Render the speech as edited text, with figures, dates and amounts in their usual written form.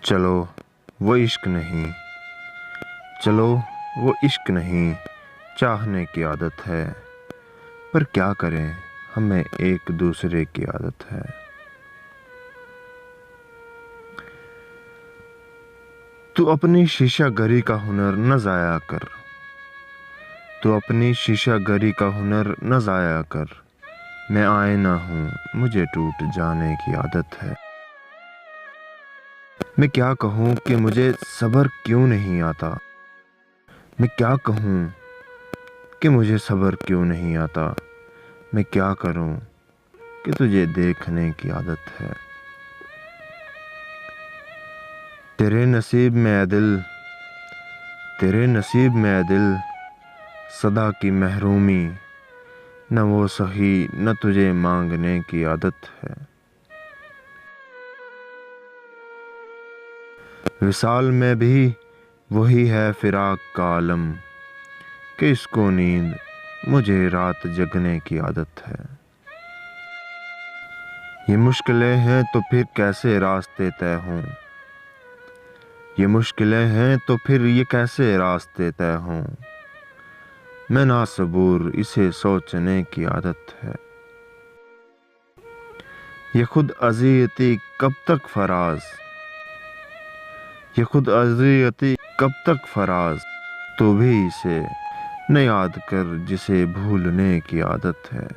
चलो वो इश्क नहीं, चलो वो इश्क नहीं, चाहने की आदत है। पर क्या करें, हमें एक दूसरे की आदत है। तू अपनी शीशागरी का हुनर न ज़ाया कर, तू अपनी शीशागरी का हुनर न ज़ाया कर। मैं आईना हूँ, मुझे टूट जाने की आदत है। मैं क्या कहूँ कि मुझे सब्र क्यों नहीं आता, मैं क्या कहूँ कि मुझे सब्र क्यों नहीं आता। मैं क्या करूँ कि तुझे देखने की आदत है। तेरे नसीब में ऐ दिल, तेरे नसीब में ऐ दिल, सदा की महरूमी। न वो सही न तुझे मांगने की आदत है। विसाल में भी वही है फिराक का आलम, कि इसको नींद मुझे रात जगने की आदत है। ये मुश्किलें हैं तो फिर कैसे रास्ते तय हों, ये मुश्किलें हैं तो फिर ये कैसे रास्ते तय हों। मैं नासबूर, इसे सोचने की आदत है। ये खुद अज़ियती कब तक फराज, ये खुद अज़ियती कब तक फराज। तू भी इसे न याद कर जिसे भूलने की आदत है।